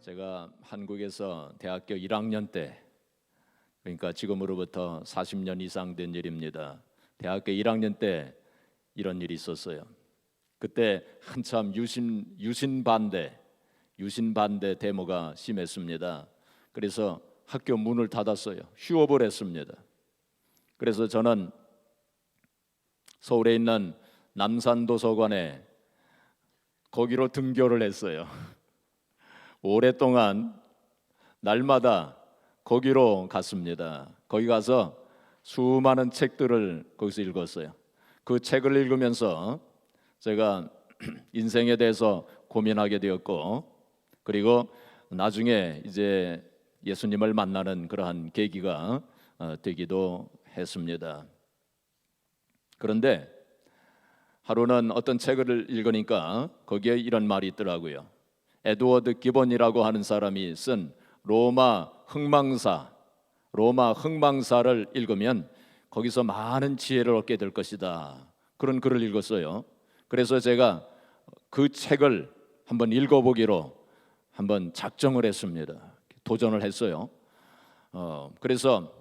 제가 한국에서 대학교 1학년 때, 그러니까 지금으로부터 40년 이상 된 일입니다. 대학교 1학년 때 이런 일이 있었어요. 그때 한참 유신 반대 데모가 심했습니다. 그래서 학교 문을 닫았어요. 휴업을 했습니다. 그래서 저는 서울에 있는 남산도서관에 거기로 등교를 했어요. 오랫동안 날마다 거기로 갔습니다. 거기 가서 수많은 책들을 거기서 읽었어요. 그 책을 읽으면서 제가 인생에 대해서 고민하게 되었고, 그리고 나중에 이제 예수님을 만나는 그러한 계기가 되기도 했습니다. 그런데 하루는 어떤 책을 읽으니까 거기에 이런 말이 있더라고요. 에드워드 기본이라고 하는 사람이 쓴 로마 흥망사를 읽으면 거기서 많은 지혜를 얻게 될 것이다, 그런 글을 읽었어요. 그래서 제가 그 책을 한번 읽어보기로 한번 작정을 했습니다. 도전을 했어요. 그래서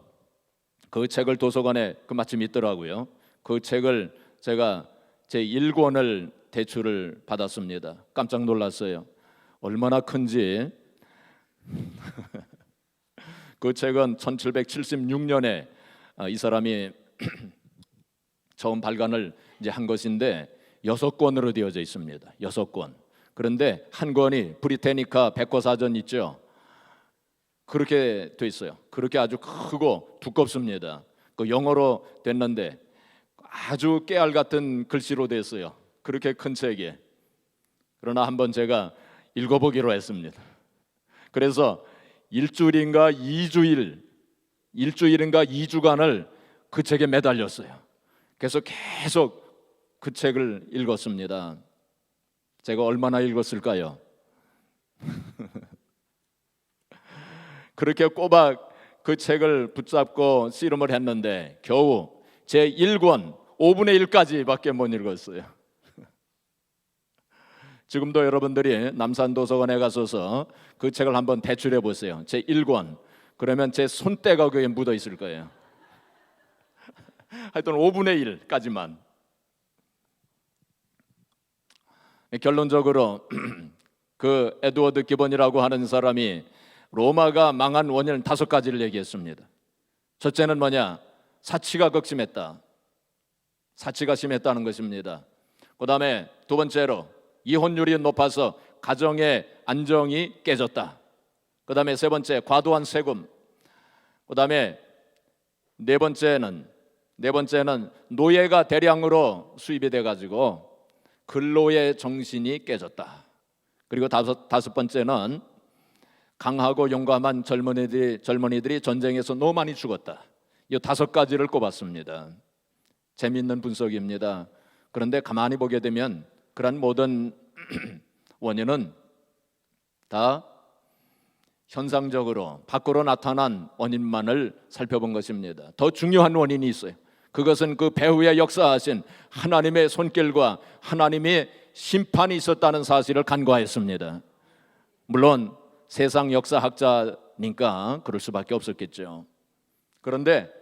그 책을 도서관에 마침 있더라고요. 그 책을 제가 제 1권을 대출을 받았습니다. 깜짝 놀랐어요. 얼마나 큰지. 그 책은 1776년에 이 사람이 처음 발간을 이제 한 것인데 6권으로 되어져 있습니다. 6권. 그런데 한 권이 브리테니카 백과사전 있죠. 그렇게 돼 있어요. 그렇게 아주 크고 두껍습니다. 그 영어로 됐는데 아주 깨알 같은 글씨로 됐어요. 그렇게 큰 책에. 그러나 한번 제가 읽어보기로 했습니다. 그래서 일주일인가 2주간을 그 책에 매달렸어요. 그래서 계속 그 책을 읽었습니다. 제가 얼마나 읽었을까요? 그렇게 꼬박 그 책을 붙잡고 씨름을 했는데 겨우 제 1권 5분의 1까지밖에 못 읽었어요. 지금도 여러분들이 남산도서관에 가셔서 그 책을 한번 대출해 보세요. 제 1권. 그러면 제 손때가 거기에 묻어 있을 거예요. 하여튼 5분의 1까지만. 결론적으로 그 에드워드 기본이라고 하는 사람이 로마가 망한 원인을 5가지를 얘기했습니다. 첫째는 뭐냐? 사치가 극심했다. 사치가 심했다는 것입니다. 그 다음에 두 번째로 이혼율이 높아서 가정의 안정이 깨졌다. 그 다음에 세 번째, 과도한 세금. 그 다음에 네 번째는 노예가 대량으로 수입이 돼가지고 근로의 정신이 깨졌다. 그리고 다섯 번째는 강하고 용감한 젊은이들이 전쟁에서 너무 많이 죽었다. 이 5가지를 꼽았습니다. 재미있는 분석입니다. 그런데 가만히 보게 되면 그런 모든 원인은 다 현상적으로 밖으로 나타난 원인만을 살펴본 것입니다. 더 중요한 원인이 있어요. 그것은 그 배후에 역사하신 하나님의 손길과 하나님의 심판이 있었다는 사실을 간과했습니다. 물론 세상 역사학자니까 그럴 수밖에 없었겠죠. 그런데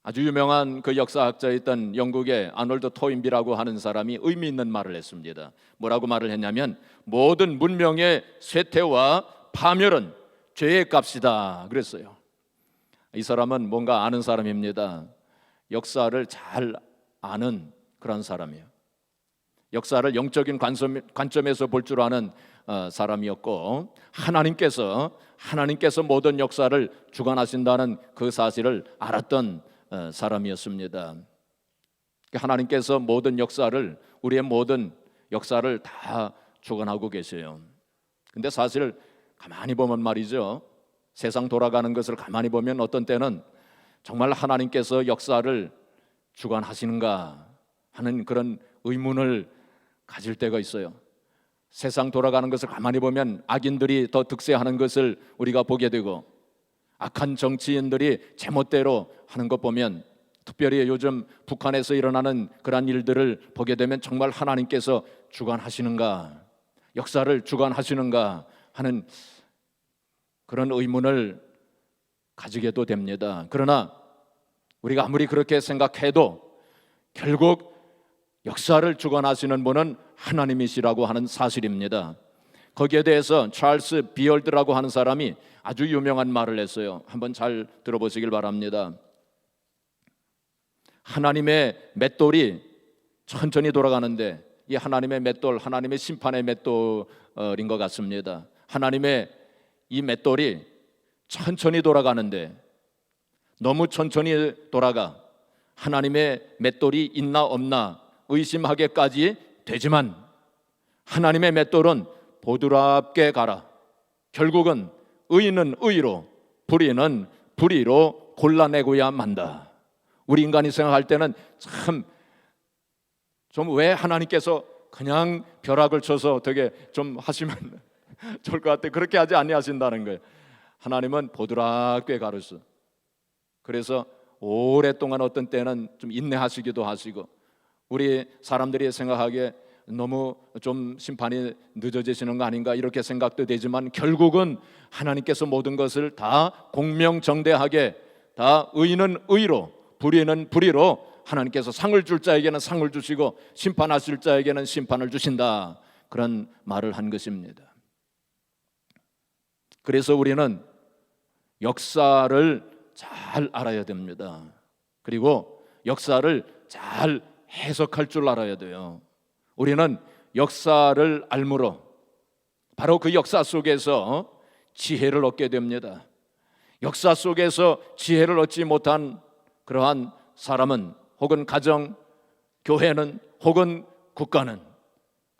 아주 유명한 그 역사학자였던 영국의 아놀드 토인비라고 하는 사람이 의미 있는 말을 했습니다. 뭐라고 말을 했냐면 모든 문명의 쇠퇴와 파멸은 죄의 값이다 그랬어요. 이 사람은 뭔가 아는 사람입니다. 역사를 잘 아는 그런 사람이에요. 역사를 영적인 관점에서 볼 줄 아는 사람이었고 하나님께서 모든 역사를 주관하신다는 그 사실을 알았던 사람이었습니다. 하나님께서 모든 역사를, 우리의 모든 역사를 다 주관하고 계세요. 근데 사실 가만히 보면 말이죠, 세상 돌아가는 것을 가만히 보면 어떤 때는 정말 하나님께서 역사를 주관하시는가 하는 그런 의문을 가질 때가 있어요. 세상 돌아가는 것을 가만히 보면 악인들이 더 득세하는 것을 우리가 보게 되고, 악한 정치인들이 제멋대로 하는 것 보면, 특별히 요즘 북한에서 일어나는 그러한 일들을 보게 되면 정말 하나님께서 주관하시는가, 역사를 주관하시는가 하는 그런 의문을 가지게도 됩니다. 그러나 우리가 아무리 그렇게 생각해도 결국 역사를 주관하시는 분은 하나님이시라고 하는 사실입니다. 거기에 대해서 찰스 비얼드라고 하는 사람이 아주 유명한 말을 했어요. 한번 잘 들어보시길 바랍니다. 하나님의 맷돌이 천천히 돌아가는데 이 하나님의 맷돌, 하나님의 심판의 맷돌인 것 같습니다. 하나님의 이 맷돌이 천천히 돌아가는데 너무 천천히 돌아가 하나님의 맷돌이 있나 없나 의심하게까지 되지만 하나님의 맷돌은 보드랍게 가라. 결국은 의는 의로, 불의는 불의로 골라내고야 만다. 우리 인간이 생각할 때는 참 좀 왜 하나님께서 그냥 벼락을 쳐서 되게 좀 하시면 좋을 것 같아. 그렇게 하지 아니하신다는 거예요. 하나님은 보드랍게 가르쳐. 그래서 오랫동안 어떤 때는 좀 인내하시기도 하시고 우리 사람들이 생각하기에 너무 좀 심판이 늦어지시는 거 아닌가 이렇게 생각도 되지만 결국은 하나님께서 모든 것을 다 공명정대하게 다 의는 의로 불의는 불의로 하나님께서 상을 줄 자에게는 상을 주시고 심판하실 자에게는 심판을 주신다. 그런 말을 한 것입니다. 그래서 우리는 역사를 잘 알아야 됩니다. 그리고 역사를 잘 해석할 줄 알아야 돼요. 우리는 역사를 알므로 바로 그 역사 속에서 지혜를 얻게 됩니다. 역사 속에서 지혜를 얻지 못한 그러한 사람은 혹은 가정, 교회는 혹은 국가는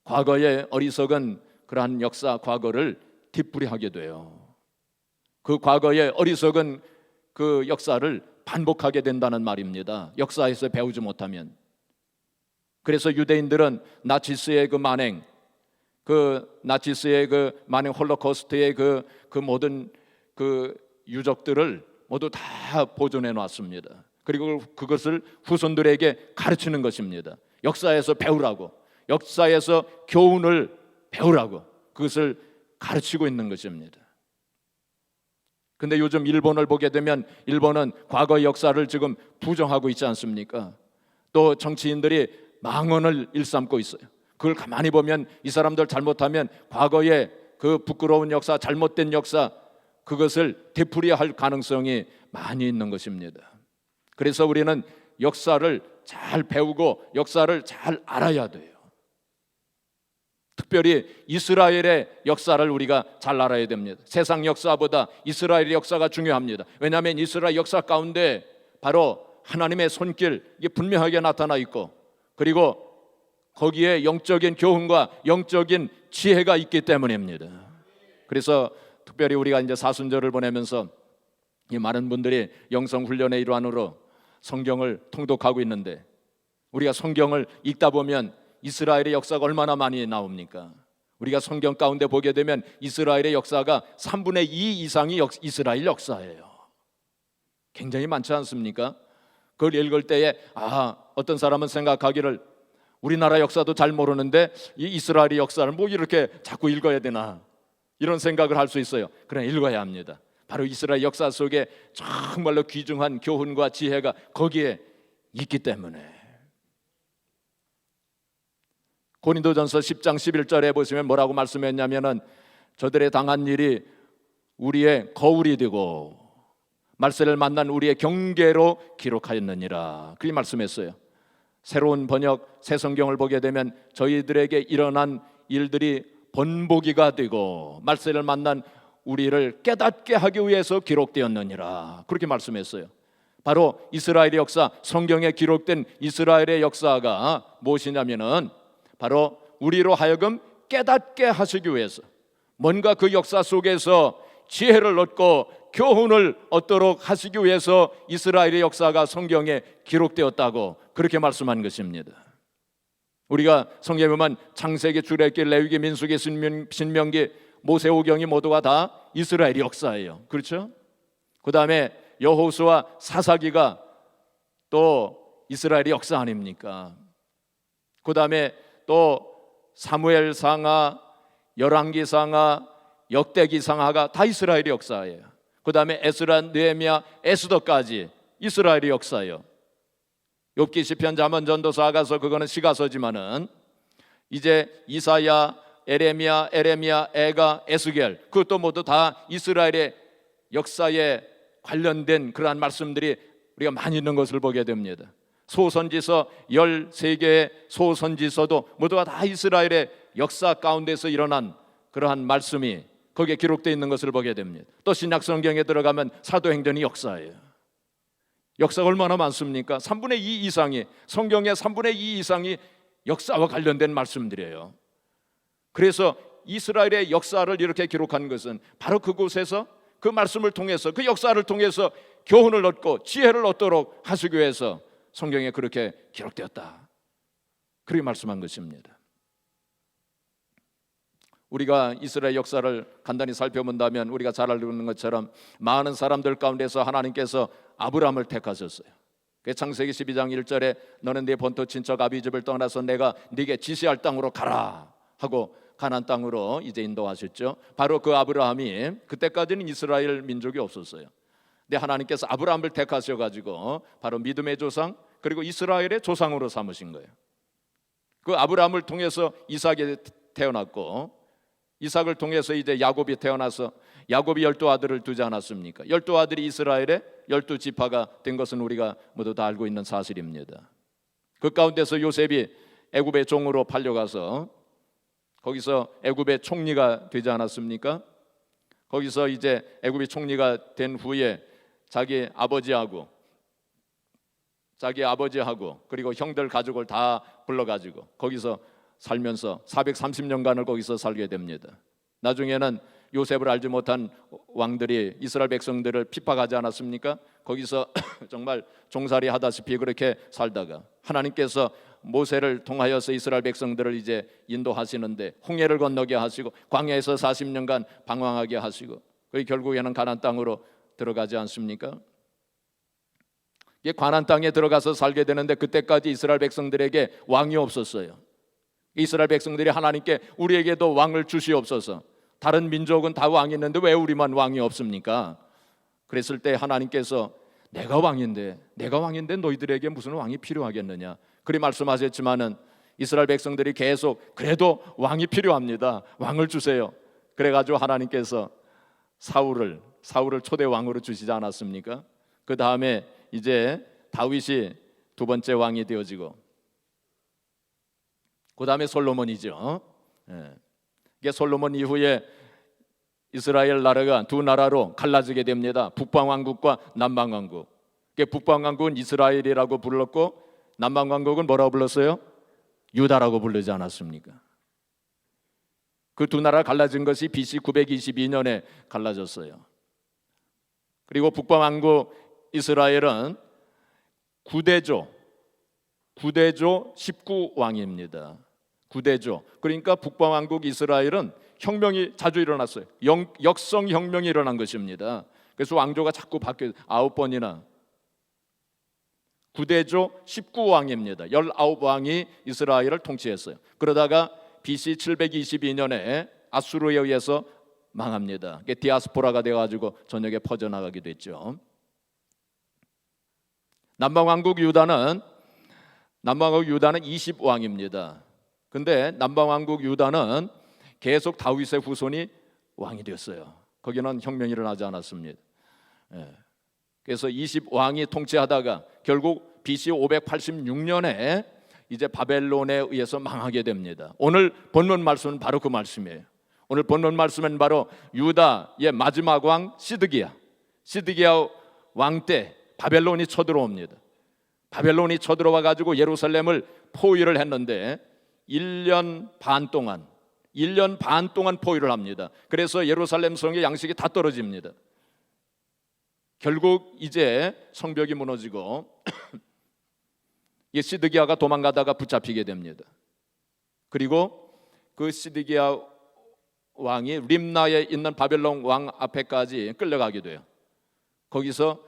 과거의 어리석은 그러한 역사 과거를 뒷부리하게 돼요. 그 과거의 어리석은 그 역사를 반복하게 된다는 말입니다. 역사에서 배우지 못하면. 그래서 유대인들은 나치스의 그 만행, 홀로코스트의 그 모든 그 유적들을 모두 다 보존해 놨습니다. 그리고 그것을 후손들에게 가르치는 것입니다. 역사에서 배우라고, 역사에서 교훈을 배우라고 그것을 가르치고 있는 것입니다. 근데 요즘 일본을 보게 되면 일본은 과거의 역사를 지금 부정하고 있지 않습니까? 또 정치인들이 망언을 일삼고 있어요. 그걸 가만히 보면 이 사람들 잘못하면 과거의 그 부끄러운 역사, 잘못된 역사 그것을 되풀이할 가능성이 많이 있는 것입니다. 그래서 우리는 역사를 잘 배우고 역사를 잘 알아야 돼요. 특별히 이스라엘의 역사를 우리가 잘 알아야 됩니다. 세상 역사보다 이스라엘의 역사가 중요합니다. 왜냐하면 이스라엘 역사 가운데 바로 하나님의 손길 이게 분명하게 나타나 있고 그리고 거기에 영적인 교훈과 영적인 지혜가 있기 때문입니다. 그래서 특별히 우리가 이제 사순절을 보내면서 이 많은 분들이 영성 훈련의 일환으로 성경을 통독하고 있는데 우리가 성경을 읽다 보면 이스라엘의 역사가 얼마나 많이 나옵니까? 우리가 성경 가운데 보게 되면 이스라엘의 역사가 3분의 2 이상이 이스라엘 역사예요. 굉장히 많지 않습니까? 그걸 읽을 때에 어떤 사람은 생각하기를 우리나라 역사도 잘 모르는데 이 이스라엘의 역사를 뭐 이렇게 자꾸 읽어야 되나 이런 생각을 할 수 있어요. 그러나 읽어야 합니다. 바로 이스라엘 역사 속에 정말로 귀중한 교훈과 지혜가 거기에 있기 때문에. 고린도전서 10장 11절에 보시면 뭐라고 말씀했냐면은 저들의 당한 일이 우리의 거울이 되고 말세를 만난 우리의 경계로 기록하였느니라. 그렇게 말씀했어요. 새로운 번역 새 성경을 보게 되면 저희들에게 일어난 일들이 본보기가 되고 말세를 만난 우리를 깨닫게 하기 위해서 기록되었느니라. 그렇게 말씀했어요. 바로 이스라엘의 역사, 성경에 기록된 이스라엘의 역사가 무엇이냐면은 바로 우리로 하여금 깨닫게 하시기 위해서 뭔가 그 역사 속에서 지혜를 얻고 교훈을 얻도록 하시기 위해서 이스라엘의 역사가 성경에 기록되었다고 그렇게 말씀한 것입니다. 우리가 성경에 보면 창세기, 출애굽기, 레위기, 민수기, 신명기, 모세오경이 모두가 다 이스라엘의 역사예요. 그렇죠? 그 다음에 여호수아, 사사기가 또 이스라엘의 역사 아닙니까? 그 다음에 또 사무엘상하, 열왕기상하, 역대기상하가 다 이스라엘의 역사예요. 그 다음에 에스라, 느헤미야, 에스더까지 이스라엘의 역사예요. 욥기, 시편, 잠언, 전도서, 아가서 그거는 시가서지만은 이제 이사야, 에레미야, 에가, 에스겔 그것도 모두 다 이스라엘의 역사에 관련된 그러한 말씀들이 우리가 많이 있는 것을 보게 됩니다. 소선지서 13개의 소선지서도 모두가 다 이스라엘의 역사 가운데서 일어난 그러한 말씀이 거기에 기록되어 있는 것을 보게 됩니다. 또 신약 성경에 들어가면 사도행전이 역사예요. 역사가 얼마나 많습니까? 3분의 2 이상이, 성경의 3분의 2 이상이 역사와 관련된 말씀들이에요. 그래서 이스라엘의 역사를 이렇게 기록한 것은 바로 그곳에서 그 말씀을 통해서, 그 역사를 통해서 교훈을 얻고 지혜를 얻도록 하시기 위해서 성경에 그렇게 기록되었다, 그렇게 말씀한 것입니다. 우리가 이스라엘 역사를 간단히 살펴본다면 우리가 잘 알고 있는 것처럼 많은 사람들 가운데서 하나님께서 아브라함을 택하셨어요. 창세기 12장 1절에 너는 네 본토 친척 아비집을 떠나서 내가 네게 지시할 땅으로 가라 하고 가나안 땅으로 이제 인도하셨죠. 바로 그 아브라함이, 그때까지는 이스라엘 민족이 없었어요. 근데 하나님께서 아브라함을 택하셔가지고 바로 믿음의 조상, 그리고 이스라엘의 조상으로 삼으신 거예요. 그 아브라함을 통해서 이삭이 태어났고, 이삭을 통해서 이제 야곱이 태어나서 야곱이 12아들을 두지 않았습니까? 12아들이 이스라엘의 12지파가 된 것은 우리가 모두 다 알고 있는 사실입니다. 그 가운데서 요셉이 애굽의 종으로 팔려가서 거기서 애굽의 총리가 되지 않았습니까? 거기서 이제 애굽의 총리가 된 후에 자기 아버지하고 그리고 형들 가족을 다 불러가지고 거기서 살면서 430년간을 거기서 살게 됩니다. 나중에는 요셉을 알지 못한 왕들이 이스라엘 백성들을 핍박하지 않았습니까? 거기서 정말 종살이 하다시피 그렇게 살다가 하나님께서 모세를 통하여서 이스라엘 백성들을 이제 인도하시는데 홍해를 건너게 하시고 광야에서 40년간 방황하게 하시고 거의 결국에는 가나안 땅으로 들어가지 않습니까? 가나안 땅에 들어가서 살게 되는데 그때까지 이스라엘 백성들에게 왕이 없었어요. 이스라엘 백성들이 하나님께 우리에게도 왕을 주시옵소서, 다른 민족은 다 왕이 있는데 왜 우리만 왕이 없습니까? 그랬을 때 하나님께서 내가 왕인데 너희들에게 무슨 왕이 필요하겠느냐, 그리 말씀하셨지만은 이스라엘 백성들이 계속 그래도 왕이 필요합니다, 왕을 주세요. 그래가지고 하나님께서 사울을 초대 왕으로 주시지 않았습니까? 그 다음에 이제 다윗이 두 번째 왕이 되어지고 그 다음에 솔로몬이죠. 이게 솔로몬 이후에 이스라엘 나라가 두 나라로 갈라지게 됩니다. 북방왕국과 남방왕국. 북방왕국은 이스라엘이라고 불렀고 남방왕국은 뭐라고 불렀어요? 유다라고 부르지 않았습니까? 그 두 나라 갈라진 것이 BC 922년에 갈라졌어요. 그리고 북방왕국 이스라엘은 9대조 19왕입니다. 9대조. 그러니까 북방왕국 이스라엘은 혁명이 자주 일어났어요. 역성혁명이 일어난 것입니다. 그래서 왕조가 자꾸 바뀌어요. 9번이나. 9대조 19왕입니다. 19왕이 이스라엘을 통치했어요. 그러다가 BC 722년에 아수르에 의해서 망합니다. 디아스포라가 되어가지고 전역에 퍼져나가게 됐죠. 남방왕국 유다는 20왕입니다. 근데 남방왕국 유다는 계속 다윗의 후손이 왕이 되었어요. 거기는 혁명이 일어나지 않았습니다. 그래서 20왕이 통치하다가 결국 BC 586년에 이제 바벨론에 의해서 망하게 됩니다. 오늘 본문 말씀은 바로 그 말씀이에요. 오늘 본문 말씀은 바로 유다의 마지막 왕 시드기야 왕 때 바벨론이 쳐들어옵니다. 바벨론이 쳐들어와 가지고 예루살렘을 포위를 했는데 1년 반 동안 포위를 합니다. 그래서 예루살렘 성의 양식이 다 떨어집니다. 결국 이제 성벽이 무너지고 이 시드기야가 도망가다가 붙잡히게 됩니다. 그리고 그 시드기야 왕이 림나에 있는 바벨론 왕 앞에까지 끌려가게 돼요. 거기서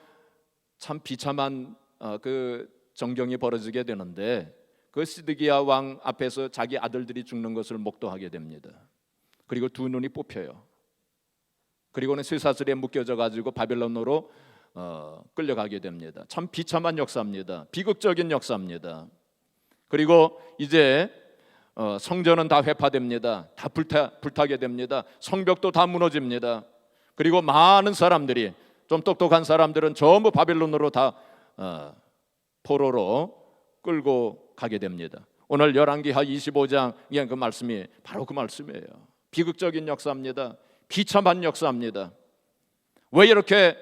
참 비참한 그 정경이 벌어지게 되는데 그 시드기야 왕 앞에서 자기 아들들이 죽는 것을 목도하게 됩니다. 그리고 두 눈이 뽑혀요. 그리고는 쇠사슬에 묶여져 가지고 바벨론으로 끌려가게 됩니다. 참 비참한 역사입니다. 비극적인 역사입니다. 그리고 이제 성전은 다 회파됩니다. 다 불타게 됩니다. 성벽도 다 무너집니다. 그리고 많은 사람들이, 좀 똑똑한 사람들은 전부 바벨론으로 다 포로로 끌고 가게 됩니다. 오늘 열왕기하 25장의 그 말씀이 바로 그 말씀이에요. 비극적인 역사입니다. 비참한 역사입니다. 왜 이렇게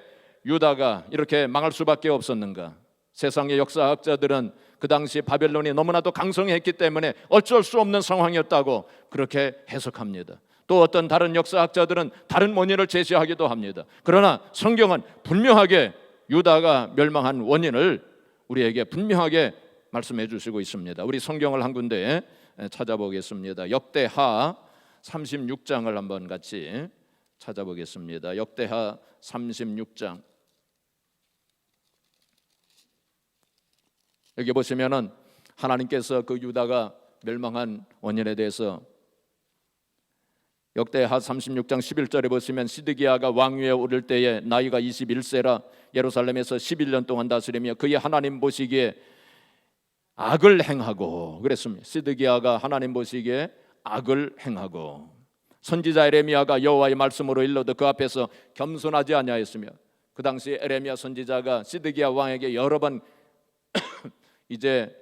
유다가 이렇게 망할 수밖에 없었는가? 세상의 역사학자들은 그 당시 바벨론이 너무나도 강성했기 때문에 어쩔 수 없는 상황이었다고 그렇게 해석합니다. 또 어떤 다른 역사학자들은 다른 원인을 제시하기도 합니다. 그러나 성경은 분명하게 유다가 멸망한 원인을 우리에게 분명하게 말씀해 주시고 있습니다. 우리 성경을 한 군데 찾아보겠습니다. 역대하 36장을 한번 같이 찾아보겠습니다. 역대하 36장. 여기 보시면은 하나님께서 그 유다가 멸망한 원인에 대해서 역대하 36장 11절에 보시면 시드기야가 왕위에 오를 때에 나이가 21세라 예루살렘에서 11년 동안 다스리며 그의 하나님 보시기에 악을 행하고 그랬습니다. 시드기야가 하나님 보시기에 악을 행하고 선지자 에레미야가 여호와의 말씀으로 일러도 그 앞에서 겸손하지 아니하였으며 그 당시 에레미야 선지자가 시드기야 왕에게 여러 번 이제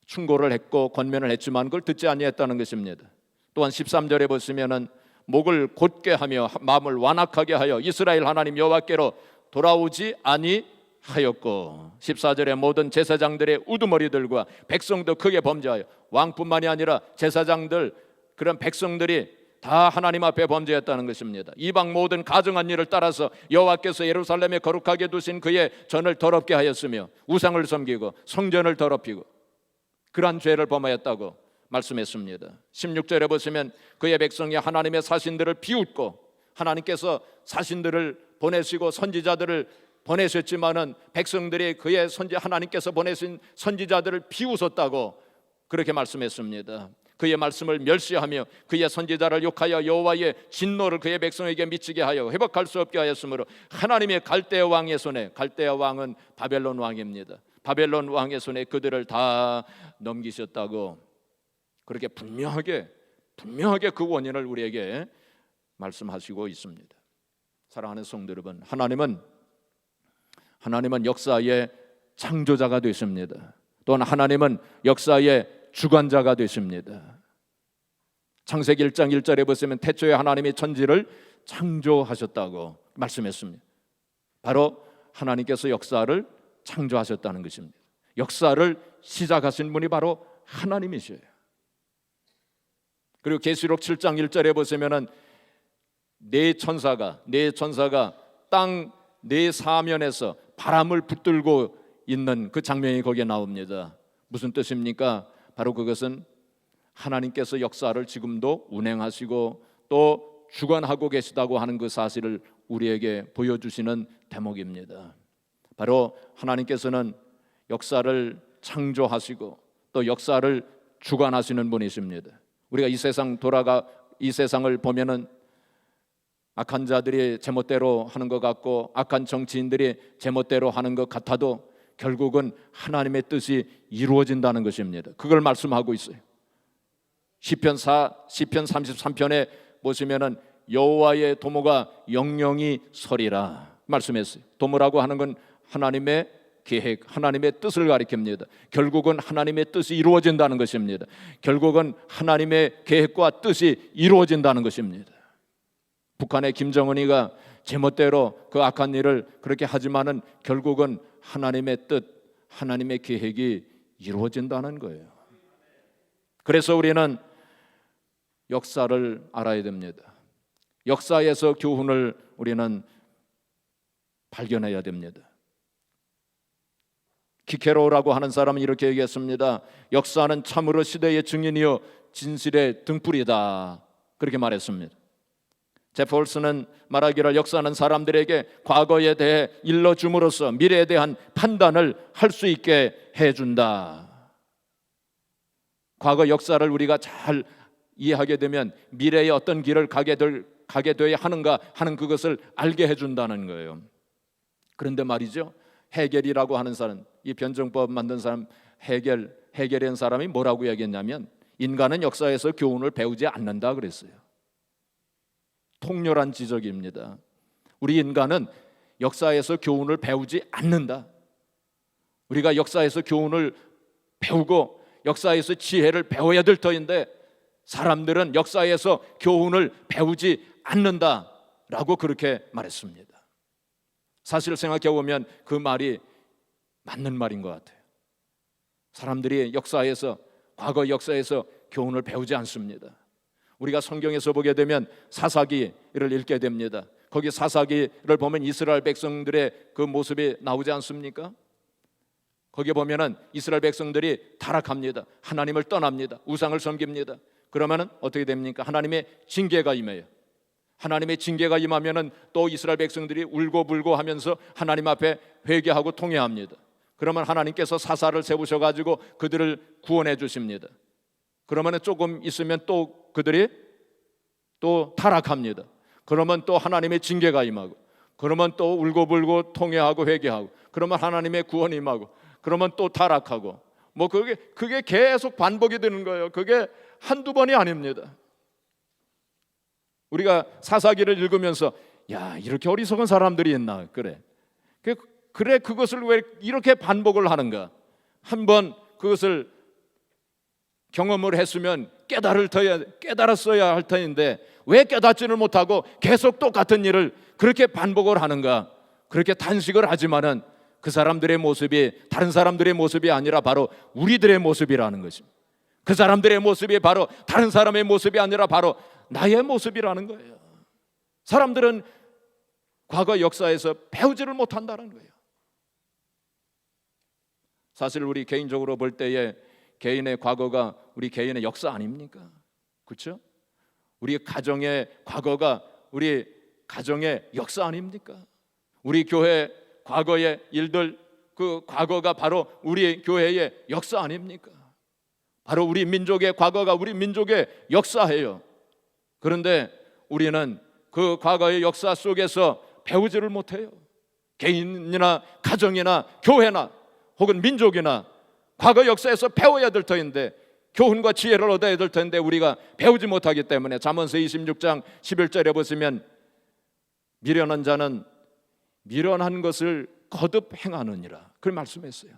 충고를 했고 권면을 했지만 그걸 듣지 아니했다는 것입니다. 또한 13절에 보시면은 목을 곧게 하며 마음을 완악하게 하여 이스라엘 하나님 여호와께로 돌아오지 아니하였고 14절에 모든 제사장들의 우두머리들과 백성도 크게 범죄하여 왕뿐만이 아니라 제사장들 그런 백성들이 다 하나님 앞에 범죄했다는 것입니다. 이방 모든 가증한 일을 따라서 여호와께서 예루살렘에 거룩하게 두신 그의 전을 더럽게 하였으며 우상을 섬기고 성전을 더럽히고 그러한 죄를 범하였다고 말씀했습니다. 16절에 보시면 그의 백성이 하나님의 사신들을 비웃고 하나님께서 사신들을 보내시고 선지자들을 보내셨지만은 백성들이 그의 하나님께서 보내신 선지자들을 비웃었다고 그렇게 말씀했습니다. 그의 말씀을 멸시하며 그의 선지자를 욕하여 여호와의 진노를 그의 백성에게 미치게 하여 회복할 수 없게 하였으므로 하나님의 갈대아 왕의 손에, 갈대아 왕은 바벨론 왕입니다. 바벨론 왕의 손에 그들을 다 넘기셨다고 그렇게 분명하게 그 원인을 우리에게 말씀하시고 있습니다. 사랑하는 성도 여러분, 하나님은 역사의 창조자가 되십니다. 또한 하나님은 역사의 주관자가 되십니다. 창세기 1장 1절에 보시면 태초에 하나님이 천지를 창조하셨다고 말씀했습니다. 바로 하나님께서 역사를 창조하셨다는 것입니다. 역사를 시작하신 분이 바로 하나님이셔요. 그리고 계시록 7장 1절에 보시면은 네 천사가 땅 네 사면에서 바람을 붙들고 있는 그 장면이 거기에 나옵니다. 무슨 뜻입니까? 바로 그것은 하나님께서 역사를 지금도 운행하시고 또 주관하고 계시다고 하는 그 사실을 우리에게 보여주시는 대목입니다. 바로 하나님께서는 역사를 창조하시고 또 역사를 주관하시는 분이십니다. 우리가 이 세상을 보면은 악한 자들이 제멋대로 하는 것 같고 악한 정치인들이 제멋대로 하는 것 같아도 결국은 하나님의 뜻이 이루어진다는 것입니다. 그걸 말씀하고 있어요. 시편 33편에 보시면은 여호와의 도모가 영영이 서리라 말씀했어요. 도모라고 하는 건 하나님의 계획, 하나님의 뜻을 가리킵니다. 결국은 하나님의 뜻이 이루어진다는 것입니다. 결국은 하나님의 계획과 뜻이 이루어진다는 것입니다. 북한의 김정은이가 제멋대로 그 악한 일을 그렇게 하지만은 결국은 하나님의 뜻, 하나님의 계획이 이루어진다는 거예요. 그래서 우리는 역사를 알아야 됩니다. 역사에서 교훈을 우리는 발견해야 됩니다. 키케로라고 하는 사람은 이렇게 얘기했습니다. 역사는 참으로 시대의 증인이요 진실의 등불이다. 그렇게 말했습니다. 제프 홀스는 말하기를 역사는 사람들에게 과거에 대해 일러줌으로써 미래에 대한 판단을 할 수 있게 해준다. 과거 역사를 우리가 잘 이해하게 되면 미래의 어떤 길을 가게 되어야 하는가 하는 그것을 알게 해준다는 거예요. 그런데 말이죠, 헤겔이라고 하는 사람, 이 변증법 만든 사람 헤겔이라는 사람이 뭐라고 얘기했냐면 인간은 역사에서 교훈을 배우지 않는다 그랬어요. 통렬한 지적입니다. 우리 인간은 역사에서 교훈을 배우지 않는다. 우리가 역사에서 교훈을 배우고 역사에서 지혜를 배워야 될 터인데 사람들은 역사에서 교훈을 배우지 않는다라고 그렇게 말했습니다. 사실 생각해 보면 그 말이 맞는 말인 것 같아요. 사람들이 과거 역사에서 교훈을 배우지 않습니다. 우리가 성경에서 보게 되면 사사기를 읽게 됩니다. 거기 사사기를 보면 이스라엘 백성들의 그 모습이 나오지 않습니까? 거기 보면은 이스라엘 백성들이 타락합니다. 하나님을 떠납니다. 우상을 섬깁니다. 그러면은 어떻게 됩니까? 하나님의 징계가 임해요. 하나님의 징계가 임하면은 또 이스라엘 백성들이 울고불고 하면서 하나님 앞에 회개하고 통회합니다. 그러면 하나님께서 사사를 세우셔 가지고 그들을 구원해 주십니다. 그러면은 조금 있으면 또 그들이 또 타락합니다. 그러면 또 하나님의 징계가 임하고, 그러면 또 울고불고 통회하고 회개하고, 그러면 하나님의 구원이 임하고, 그러면 또 타락하고, 뭐 그게 계속 반복이 되는 거예요. 그게 한두 번이 아닙니다. 우리가 사사기를 읽으면서 야, 이렇게 어리석은 사람들이 있나? 그래 그것을 왜 이렇게 반복을 하는가? 한번 그것을 경험을 했으면 깨달았어야 할 터인데 왜 깨닫지를 못하고 계속 똑같은 일을 그렇게 반복을 하는가? 그렇게 단식을 하지만은 그 사람들의 모습이 다른 사람들의 모습이 아니라 바로 우리들의 모습이라는 것입니다. 그 사람들의 모습이 바로 다른 사람의 모습이 아니라 바로 나의 모습이라는 거예요. 사람들은 과거 역사에서 배우지를 못한다는 거예요. 사실 우리 개인적으로 볼 때에 개인의 과거가 우리 개인의 역사 아닙니까? 그렇죠? 우리 가정의 과거가 우리 가정의 역사 아닙니까? 우리 교회 과거의 일들, 그 과거가 바로 우리 교회의 역사 아닙니까? 바로 우리 민족의 과거가 우리 민족의 역사예요. 그런데 우리는 그 과거의 역사 속에서 배우지를 못해요. 개인이나 가정이나 교회나 혹은 민족이나 과거 역사에서 배워야 될 터인데 교훈과 지혜를 얻어야 될 텐데 우리가 배우지 못하기 때문에 잠언서 26장 11절에 보시면 미련한 자는 미련한 것을 거듭 행하느니라 그걸 말씀했어요.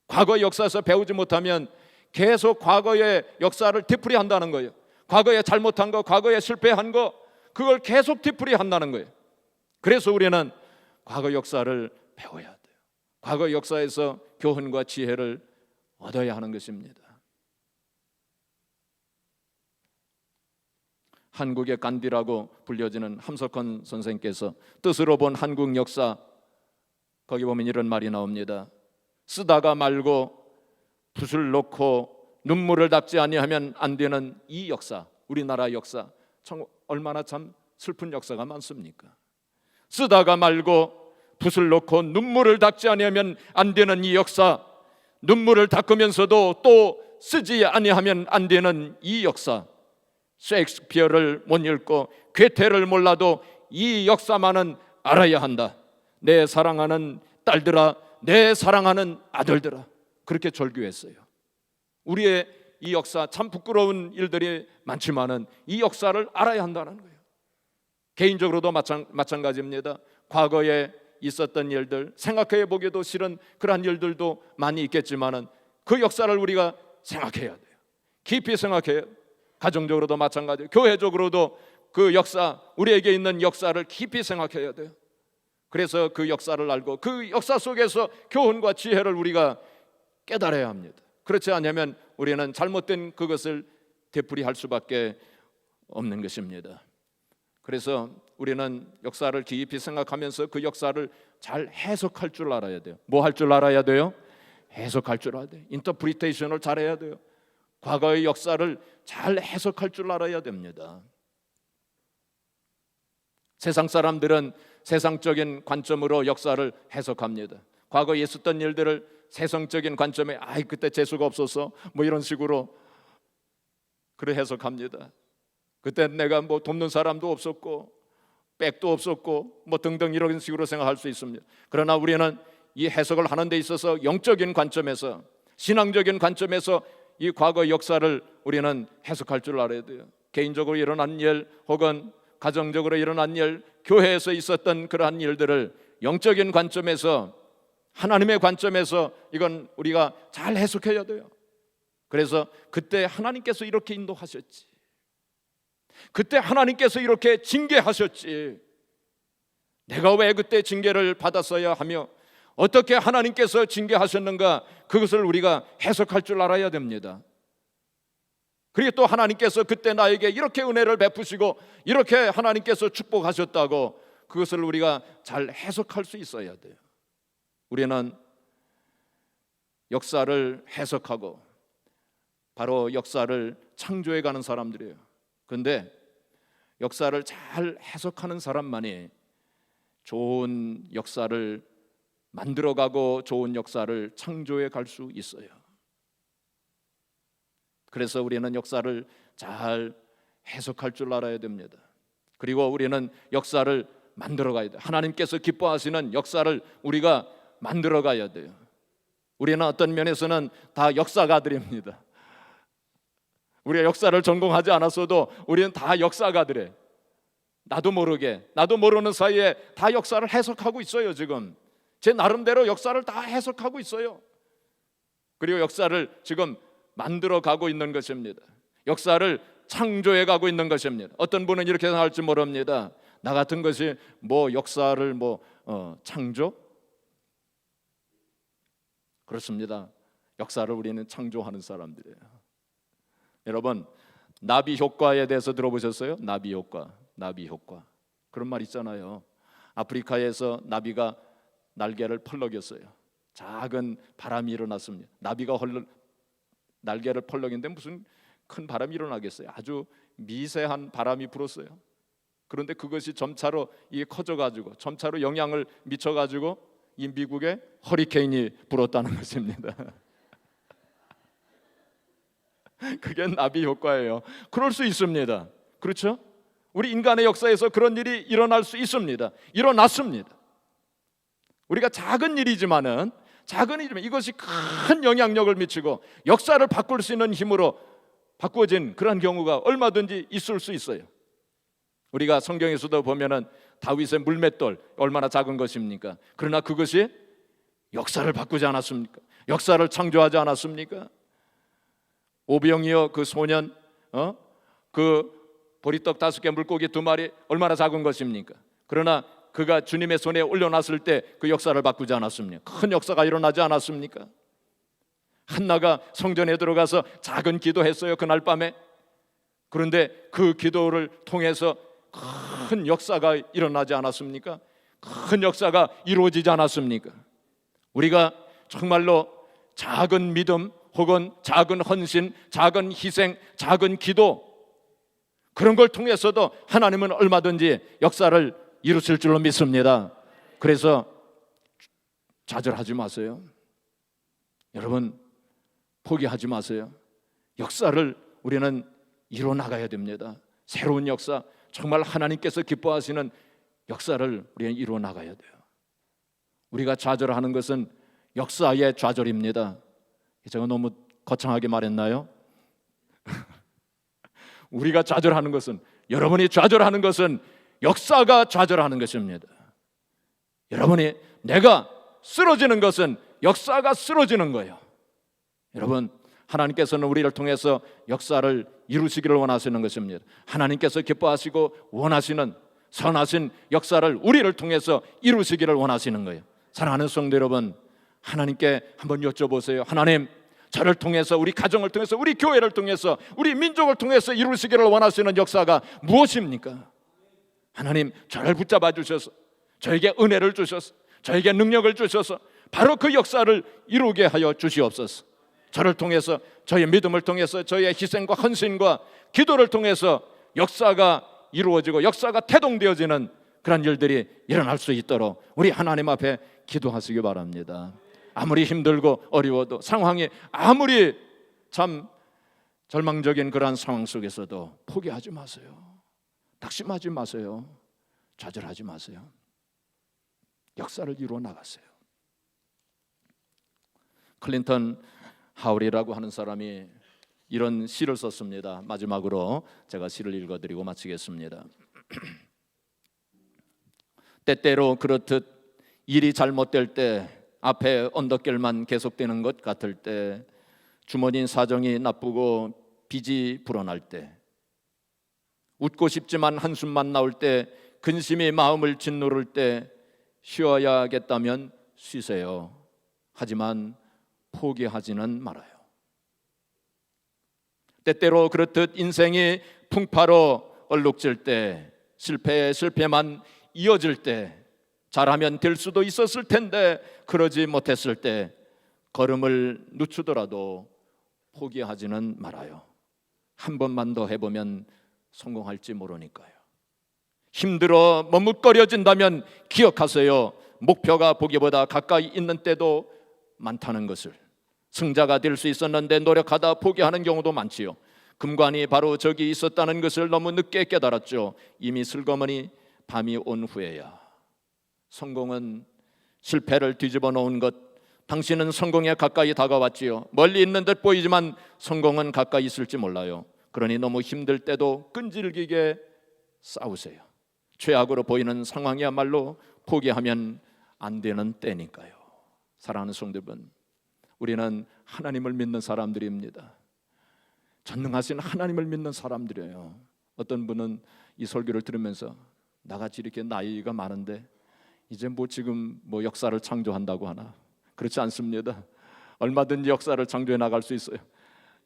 과거 역사에서 배우지 못하면 계속 과거의 역사를 되풀이한다는 거예요. 과거에 잘못한 거, 과거에 실패한 거 그걸 계속 되풀이한다는 거예요. 그래서 우리는 과거 역사를 배워야 돼요. 과거 역사에서 교훈과 지혜를 얻어야 하는 것입니다. 한국의 간디라고 불려지는 함석헌 선생께서 뜻으로 본 한국 역사 거기 보면 이런 말이 나옵니다. 쓰다가 말고 붓을 놓고 눈물을 닦지 아니하면 안 되는 이 역사, 우리나라 역사 참 얼마나 참 슬픈 역사가 많습니까? 쓰다가 말고 붓을 놓고 눈물을 닦지 아니하면 안 되는 이 역사, 눈물을 닦으면서도 또 쓰지 아니하면 안 되는 이 역사, 셰익스피어를 못 읽고 괴테를 몰라도 이 역사만은 알아야 한다. 내 사랑하는 딸들아, 내 사랑하는 아들들아, 그렇게 절규했어요. 우리의 이 역사 참 부끄러운 일들이 많지만은 이 역사를 알아야 한다는 거예요. 개인적으로도 마찬가지입니다. 과거에 있었던 일들 생각해 보기도 싫은 그러한 일들도 많이 있겠지만은 그 역사를 우리가 생각해야 돼요. 깊이 생각해야 돼요. 가정적으로도 마찬가지예요. 교회적으로도 그 역사, 우리에게 있는 역사를 깊이 생각해야 돼요. 그래서 그 역사를 알고 그 역사 속에서 교훈과 지혜를 우리가 깨달아야 합니다. 그렇지 않으면 우리는 잘못된 그것을 되풀이할 수밖에 없는 것입니다. 그래서 우리는 역사를 깊이 생각하면서 그 역사를 잘 해석할 줄 알아야 돼요. 뭐 할 줄 알아야 돼요? 해석할 줄 알아야 돼요. 인터프리테이션을 잘해야 돼요. 과거의 역사를 잘 해석할 줄 알아야 됩니다. 세상 사람들은 세상적인 관점으로 역사를 해석합니다. 과거에 있었던 일들을 세상적인 관점에 그때 재수가 없어서 뭐 이런 식으로 그래 해석합니다. 그때 내가 뭐 돕는 사람도 없었고 백도 없었고 뭐 등등 이런 식으로 생각할 수 있습니다. 그러나 우리는 이 해석을 하는 데 있어서 영적인 관점에서, 신앙적인 관점에서 이 과거 역사를 우리는 해석할 줄 알아야 돼요. 개인적으로 일어난 일 혹은 가정적으로 일어난 일, 교회에서 있었던 그러한 일들을 영적인 관점에서, 하나님의 관점에서 이건 우리가 잘 해석해야 돼요. 그래서 그때 하나님께서 이렇게 인도하셨지, 그때 하나님께서 이렇게 징계하셨지, 내가 왜 그때 징계를 받았어야 하며 어떻게 하나님께서 징계하셨는가, 그것을 우리가 해석할 줄 알아야 됩니다. 그리고 또 하나님께서 그때 나에게 이렇게 은혜를 베푸시고 이렇게 하나님께서 축복하셨다고 그것을 우리가 잘 해석할 수 있어야 돼요. 우리는 역사를 해석하고 바로 역사를 창조해 가는 사람들이에요. 그런데 역사를 잘 해석하는 사람만이 좋은 역사를 만들어가고 좋은 역사를 창조해 갈 수 있어요. 그래서 우리는 역사를 잘 해석할 줄 알아야 됩니다. 그리고 우리는 역사를 만들어 가야 돼요. 하나님께서 기뻐하시는 역사를 우리가 만들어 가야 돼요. 우리는 어떤 면에서는 다 역사가들입니다. 우리가 역사를 전공하지 않았어도 우리는 다 역사가들이에요. 나도 모르게, 나도 모르는 사이에 다 역사를 해석하고 있어요. 지금 제 나름대로 역사를 다 해석하고 있어요. 그리고 역사를 지금 만들어 가고 있는 것입니다. 역사를 창조해 가고 있는 것입니다. 어떤 분은 이렇게 생각할지 모릅니다. 나 같은 것이 뭐 역사를 창조? 그렇습니다. 역사를 우리는 창조하는 사람들이에요. 여러분, 나비 효과에 대해서 들어보셨어요? 나비 효과, 나비 효과. 그런 말 있잖아요. 아프리카에서 나비가 날개를 펄럭였어요. 작은 바람이 일어났습니다. 나비가 날개를 펄럭이는데 무슨 큰 바람이 일어나겠어요? 아주 미세한 바람이 불었어요. 그런데 그것이 점차로 이게 커져가지고 점차로 영향을 미쳐가지고 이 미국에 허리케인이 불었다는 것입니다. 그게 나비 효과예요. 그럴 수 있습니다. 그렇죠? 우리 인간의 역사에서 그런 일이 일어날 수 있습니다. 일어났습니다. 우리가 작은 일이지만 이것이 큰 영향력을 미치고 역사를 바꿀 수 있는 힘으로 바꾸어진 그런 경우가 얼마든지 있을 수 있어요. 우리가 성경에서도 보면은 다윗의 물맷돌 얼마나 작은 것입니까? 그러나 그것이 역사를 바꾸지 않았습니까? 역사를 창조하지 않았습니까? 오병이어 그 소년, 그 보리떡 5개 물고기 2마리 얼마나 작은 것입니까? 그러나 그가 주님의 손에 올려놨을 때 그 역사를 바꾸지 않았습니까? 큰 역사가 일어나지 않았습니까? 한나가 성전에 들어가서 작은 기도했어요, 그날 밤에. 그런데 그 기도를 통해서 큰 역사가 일어나지 않았습니까? 큰 역사가 이루어지지 않았습니까? 우리가 정말로 작은 믿음 혹은 작은 헌신, 작은 희생, 작은 기도, 그런 걸 통해서도 하나님은 얼마든지 역사를 이루실 줄로 믿습니다. 그래서 좌절하지 마세요. 여러분, 포기하지 마세요. 역사를 우리는 이뤄나가야 됩니다. 새로운 역사, 정말 하나님께서 기뻐하시는 역사를 우리는 이뤄나가야 돼요. 우리가 좌절하는 것은 역사의 좌절입니다. 제가 너무 거창하게 말했나요? 우리가 좌절하는 것은, 여러분이 좌절하는 것은 역사가 좌절하는 것입니다. 여러분이, 내가 쓰러지는 것은 역사가 쓰러지는 거예요. 여러분, 하나님께서는 우리를 통해서 역사를 이루시기를 원하시는 것입니다. 하나님께서 기뻐하시고 원하시는 선하신 역사를 우리를 통해서 이루시기를 원하시는 거예요. 사랑하는 성도 여러분, 하나님께 한번 여쭤보세요. 하나님, 저를 통해서, 우리 가정을 통해서, 우리 교회를 통해서, 우리 민족을 통해서 이루시기를 원하시는 역사가 무엇입니까? 하나님, 저를 붙잡아 주셔서, 저에게 은혜를 주셔서, 저에게 능력을 주셔서 바로 그 역사를 이루게 하여 주시옵소서. 저를 통해서, 저의 믿음을 통해서, 저의 희생과 헌신과 기도를 통해서 역사가 이루어지고 역사가 태동되어지는 그런 일들이 일어날 수 있도록 우리 하나님 앞에 기도하시기 바랍니다. 아무리 힘들고 어려워도, 상황이 아무리 참 절망적인 그러한 상황 속에서도 포기하지 마세요. 낙심하지 마세요. 좌절하지 마세요. 역사를 이루어 나가세요. 클린턴 하울이라고 하는 사람이 이런 시를 썼습니다. 마지막으로 제가 시를 읽어드리고 마치겠습니다. 때때로 그렇듯 일이 잘못될 때, 앞에 언덕길만 계속되는 것 같을 때, 주머니 사정이 나쁘고 빚이 불어날 때, 웃고 싶지만 한숨만 나올 때, 근심이 마음을 짓누를 때, 쉬어야겠다면 쉬세요. 하지만 포기하지는 말아요. 때때로 그렇듯 인생이 풍파로 얼룩질 때, 실패에 실패만 이어질 때, 잘하면 될 수도 있었을 텐데 그러지 못했을 때 걸음을 늦추더라도 포기하지는 말아요. 한 번만 더 해보면 성공할지 모르니까요. 힘들어 머뭇거려진다면 기억하세요. 목표가 보기보다 가까이 있는 때도 많다는 것을. 승자가 될 수 있었는데 노력하다 포기하는 경우도 많지요. 금관이 바로 저기 있었다는 것을 너무 늦게 깨달았죠. 이미 슬그머니 밤이 온 후에야. 성공은 실패를 뒤집어 놓은 것. 당신은 성공에 가까이 다가왔지요. 멀리 있는 듯 보이지만 성공은 가까이 있을지 몰라요. 그러니 너무 힘들 때도 끈질기게 싸우세요. 최악으로 보이는 상황이야말로 포기하면 안 되는 때니까요. 사랑하는 성도 여러분, 우리는 하나님을 믿는 사람들입니다. 전능하신 하나님을 믿는 사람들이에요. 어떤 분은 이 설교를 들으면서 나같이 이렇게 나이가 많은데 이제 지금 역사를 창조한다고 하나? 그렇지 않습니다. 얼마든지 역사를 창조해 나갈 수 있어요.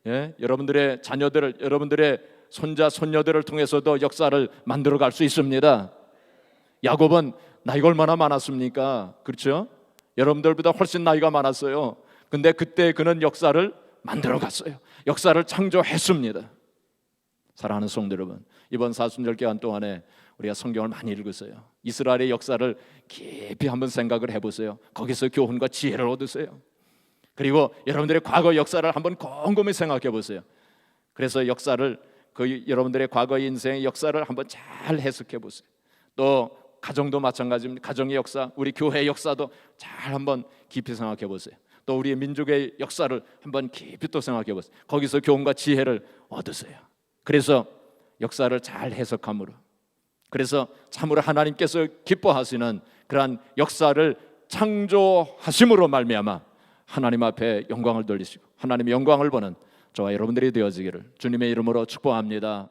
예? 여러분들의 자녀들을, 여러분들의 손자 손녀들을 통해서도 역사를 만들어 갈 수 있습니다. 야곱은 나이가 얼마나 많았습니까? 그렇죠? 여러분들보다 훨씬 나이가 많았어요. 근데 그때 그는 역사를 만들어 갔어요. 역사를 창조했습니다. 사랑하는 성도 여러분, 이번 사순절 기간 동안에 우리가 성경을 많이 읽으세요. 이스라엘의 역사를 깊이 한번 생각을 해보세요. 거기서 교훈과 지혜를 얻으세요. 그리고 여러분들의 과거 역사를 한번 곰곰이 생각해 보세요. 그래서 역사를, 여러분들의 과거 인생의 역사를 한번 잘 해석해 보세요. 또 가정도 마찬가지입니다. 가정의 역사, 우리 교회의 역사도 잘 한번 깊이 생각해 보세요. 또 우리 민족의 역사를 한번 깊이 또 생각해 보세요. 거기서 교훈과 지혜를 얻으세요. 그래서 역사를 잘 해석함으로, 그래서 참으로 하나님께서 기뻐하시는 그러한 역사를 창조하심으로 말미암아 하나님 앞에 영광을 돌리시고 하나님의 영광을 보는 저와 여러분들이 되어지기를 주님의 이름으로 축복합니다.